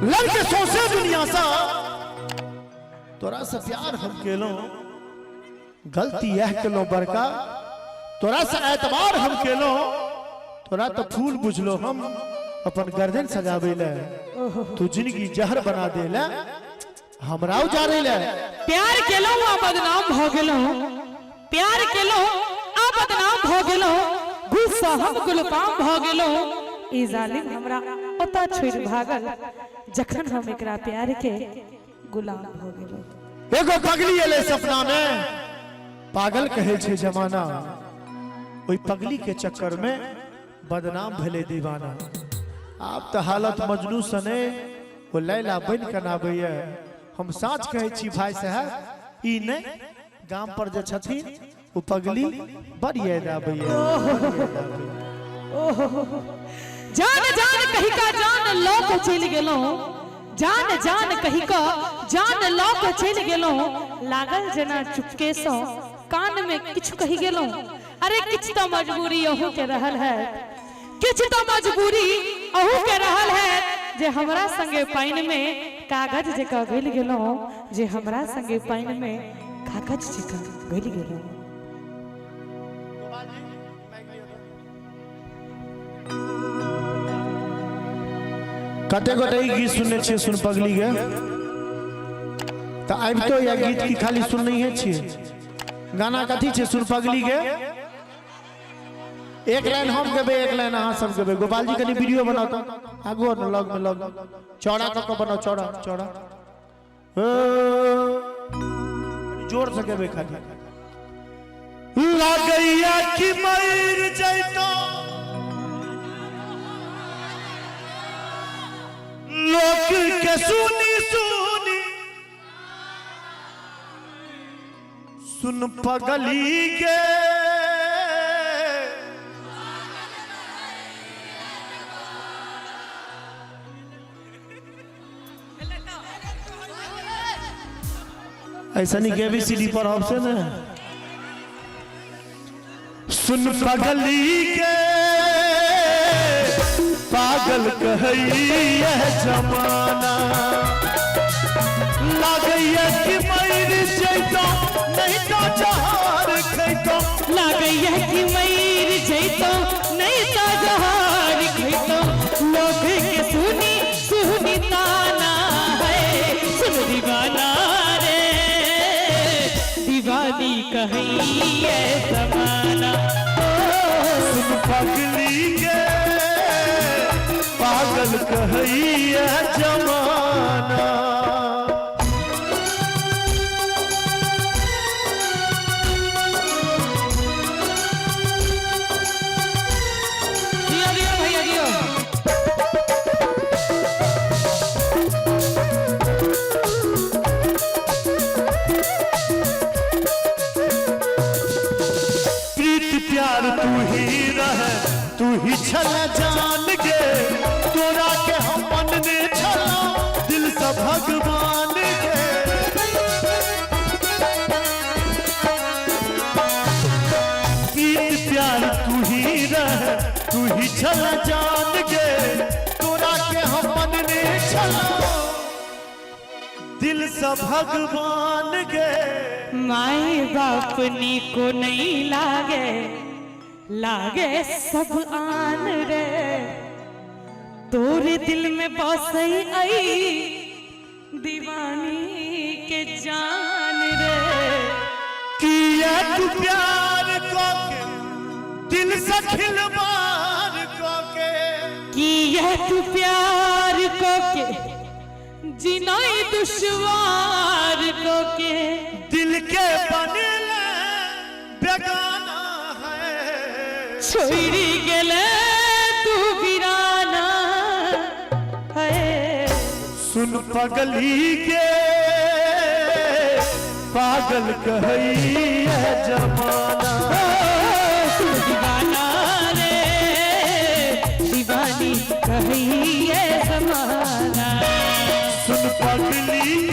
लड़के सोचे दुनिया सा तोरा से प्यार हम केलो गलती यह केलो बड़का तोरा से एतबार हम केलो तोरा तो फूल बुझलो हम अपन गर्दन सजावे ले तू जिंदगी जहर बना दे ले हमरा उजारे ले प्यार केलो आ बदनाम हो गेलो प्यार केलो आ बदनाम हो गेलो गुस्सा हम गुलफाम हो गेलो ई जालिम हमरा ओता छोड़ भागल जखन हम एकरा प्यार के गुलाम हो गेलो एगो पगली एले सपना में पागल कहे छे जमाना ओई पगली के चक्कर में बदनाम भले दीवाना आप तो हालत मजनू सने वो लैला बन के नाबैया हम साच कहे छी भाई साहब ई ने गांव पर जे छथिन वो पगली बड़ याद आबैया जान जान कही का जान लोक चल गेलो जान जान कही का जान लोक चल गेलो लागल जना चुपके सो कान में किछ कही गेलो अरे किछ तो मजबूरी ओहू के रहल है किछ तो मजबूरी ओहू के रहल है जे हमरा संगे पाइन में कागज जका गल गेलो जे हमरा संगे पाइन में कागज जका गल गेलो कते गोटे गीत सुनने छे सुन पगली के तो अब तो या गीत की खाली सुन नहीं है छे गाना कथी छे सुन पगली के एक लाइन हम गबे एक लाइन अहाँ सब गबे गोपाल जी कनी वीडियो बनाओ तो आगो न लग में लग चौड़ा क बनाओ चौड़ा चौड़ा जोर से गबे खाली लागैया कि मर जइतो लोक के सुनी सुनी सुन पगली के ऐसा नहीं के ABCD पर ऑप्शन है सुन पगली के पागल कहैया जमाना लागैया कि मर जइतो नहीं तो जहार खइतो लागैया कि मर जइतो नहीं तो जहार खइतो लोग के सुनी सुनी ताना है सुन दीवाना रे दीवानी कहैया जमाना सुन पगली के पागल कहैया जमाना प्यार तू ही रहे तू ही छला जान गे तोरा के हम मन ने छला दिल से भगवान गे प्यार तू ही रहे तू ही छला जान गे तोरा के हम मन ने छला दिल से भगवान गे माए बाप नी को नहीं लागे लागे सब आन रे तोरे दिल में बसई आई दीवानी के जान रे किया तू प्यार को के दिल से खिलवाड़ को के किया तू प्यार को के जिनाई दुश्वार को के दिल के बनेले बेगाना है छोड़ी गेले तू वीराना है सुन पगली के पागल कहैया जमाना सुन दीवाना रे दीवानी कहैया जमाना सुन पगली